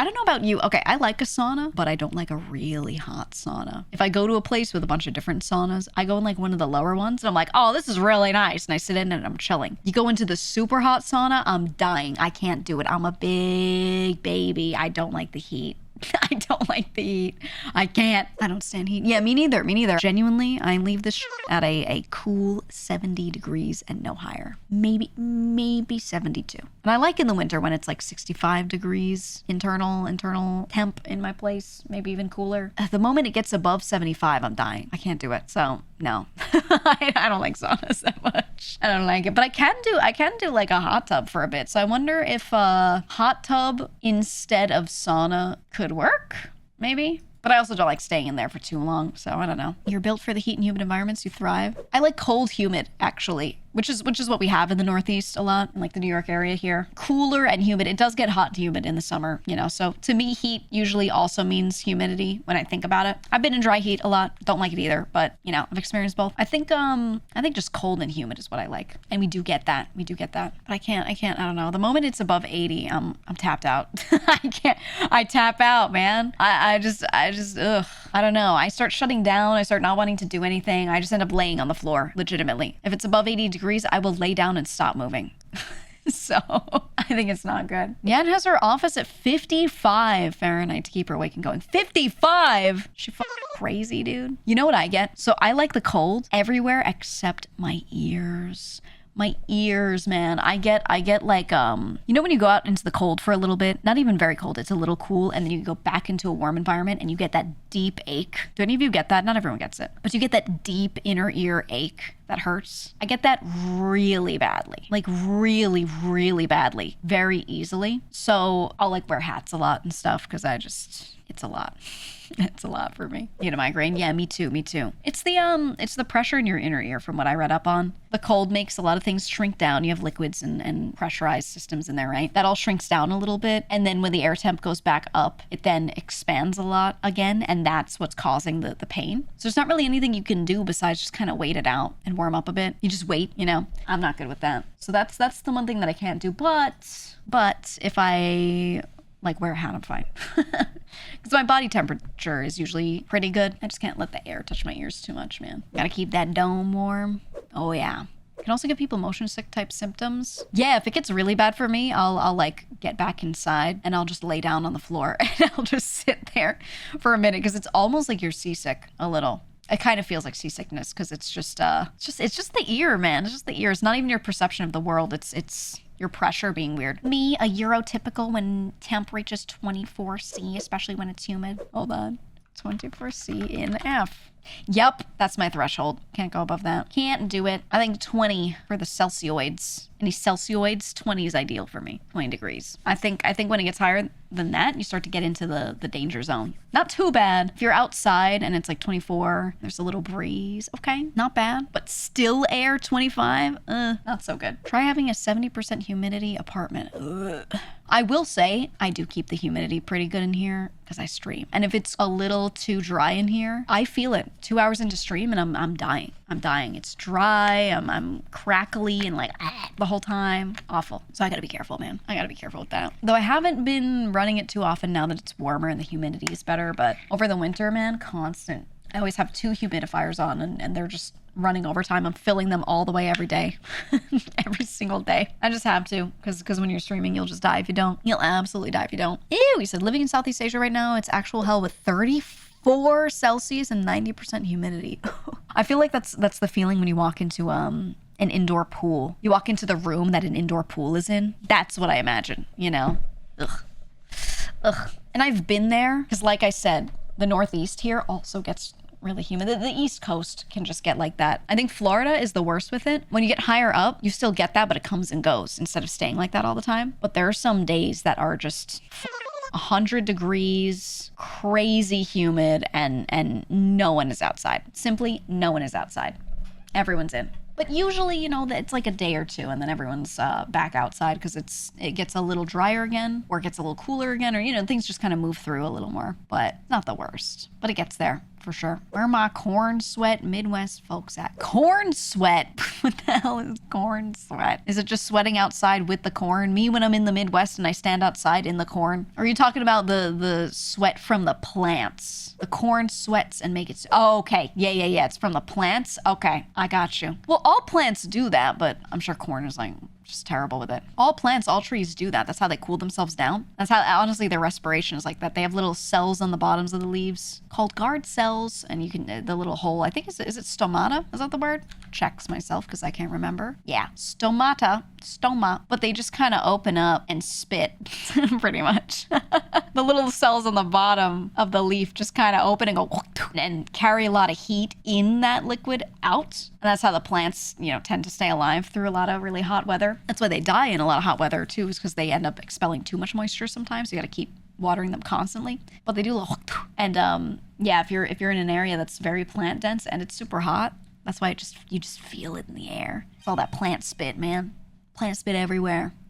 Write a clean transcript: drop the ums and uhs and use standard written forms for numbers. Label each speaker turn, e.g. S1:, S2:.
S1: I don't know about you. Okay, I like a sauna, but I don't like a really hot sauna. If I go to a place with a bunch of different saunas, I go in like one of the lower ones and I'm like, oh, this is really nice. And I sit in and I'm chilling. You go into the super hot sauna, I'm dying. I can't do it. I'm a big baby. I don't like the heat. I don't like the heat. I can't. I don't stand heat. Yeah, me neither. Me neither. Genuinely, I leave this at a cool 70 degrees and no higher. Maybe 72. And I like in the winter when it's like 65 degrees internal temp in my place, maybe even cooler. The moment it gets above 75, I'm dying. I can't do it. So no, I don't like saunas that much. I don't like it, but I can do like a hot tub for a bit. So I wonder if a hot tub instead of sauna could work, maybe. But I also don't like staying in there for too long, so I don't know. You're built for the heat and humid environments, you thrive. I like cold humid, actually, which is what we have in the Northeast a lot, in like the New York area here. Cooler and humid. It does get hot and humid in the summer, you know, so to me, heat usually also means humidity when I think about it. I've been in dry heat a lot, don't like it either, but you know, I've experienced both. I think just cold and humid is what I like. And we do get that. But I can't, I don't know. The moment it's above 80, I'm tapped out. I tap out, man. I just, ugh. I don't know. I start shutting down. I start not wanting to do anything. I just end up laying on the floor, legitimately. If it's above 80 degrees, I will lay down and stop moving. So I think it's not good. Yan has her office at 55 Fahrenheit to keep her awake and going. 55? She fucking crazy, dude. You know what I get? So I like the cold everywhere except my ears. My ears, man. I get like, you know when you go out into the cold for a little bit, not even very cold, it's a little cool, and then you go back into a warm environment and you get that deep ache. Do any of you get that? Not everyone gets it. But you get that deep inner ear ache that hurts. I get that really badly. Like really, really badly. Very easily. So I'll like wear hats a lot and stuff because it's a lot. It's a lot for me. You know, migraine? Yeah, me too. It's the pressure in your inner ear from what I read up on. The cold makes a lot of things shrink down. You have liquids and pressurized systems in there, right? That all shrinks down a little bit. And then when the air temp goes back up, it then expands a lot again. And that's what's causing the pain. So there's not really anything you can do besides just kind of wait it out and warm up a bit. You just wait, you know? I'm not good with that. So that's the one thing that I can't do. But if I like wear a hat, I'm fine. Because my body temperature is usually pretty good. I just can't let the air touch my ears too much, man. Gotta keep that dome warm. Oh yeah. Can also give people motion sick type symptoms. Yeah, if it gets really bad for me, I'll like get back inside and I'll just lay down on the floor and I'll just sit there for a minute because it's almost like you're seasick a little. It kind of feels like seasickness because it's just the ear, man. It's just the ear. It's not even your perception of the world. It's your pressure being weird. Me, a Eurotypical when temp reaches 24C, especially when it's humid. Hold on. 24C in F. Yep, that's my threshold. Can't go above that. Can't do it. I think 20 for the Celsioids. Any Celsioids, 20 is ideal for me. 20 degrees. I think when it gets higher than that, you start to get into the danger zone. Not too bad. If you're outside and it's like 24, there's a little breeze. Okay, not bad. But still air 25? Not so good. Try having a 70% humidity apartment. Ugh. I will say I do keep the humidity pretty good in here because I stream. And if it's a little too dry in here, I feel it. 2 hours into stream and I'm dying. I'm dying. It's dry. I'm crackly and like the whole time. Awful. So I gotta be careful, man. I gotta be careful with that. Though I haven't been running it too often now that it's warmer and the humidity is better, but over the winter, man, constant. I always have 2 humidifiers on and they're just running overtime. I'm filling them all the way every day. Every single day. I just have to because when you're streaming, you'll just die if you don't. You'll absolutely die if you don't. Ew, he said living in Southeast Asia right now, it's actual hell with 34 Celsius and 90% humidity. I feel like that's the feeling when you walk into an indoor pool. You walk into the room that an indoor pool is in. That's what I imagine, you know? Ugh. And I've been there because like I said, the Northeast here also gets really humid. The East Coast can just get like that. I think Florida is the worst with it. When you get higher up, you still get that, but it comes and goes instead of staying like that all the time. But there are some days that are just 100 degrees, crazy humid, and no one is outside. Simply no one is outside. Everyone's in. But usually, you know, it's like a day or two and then everyone's back outside because it gets a little drier again or it gets a little cooler again or, you know, things just kind of move through a little more. But not the worst. But it gets there for sure. Where are my corn sweat Midwest folks at? Corn sweat? What the hell is corn sweat? Is it just sweating outside with the corn? Me when I'm in the Midwest and I stand outside in the corn? Or are you talking about the sweat from the plants? The corn sweats and make it... Oh, okay. Yeah. It's from the plants? Okay, I got you. Well, all plants do that, but I'm sure corn is like... just terrible with it. All plants, all trees do that. That's how they cool themselves down. That's how, honestly, their respiration is like that. They have little cells on the bottoms of the leaves called guard cells, and you can, the little hole, I think, is it stomata? Is that the word? Checks myself because I can't remember. Yeah, stoma. But they just kind of open up and spit, pretty much. The little cells on the bottom of the leaf just kind of open and go, and carry a lot of heat in that liquid out. And that's how the plants, tend to stay alive through a lot of really hot weather. That's why they die in a lot of hot weather too, is because they end up expelling too much moisture sometimes. So you got to keep watering them constantly. But they do a little, and yeah, if you're in an area that's very plant dense and it's super hot, that's why you just feel it in the air. It's all that plant spit, man. Plant spit everywhere.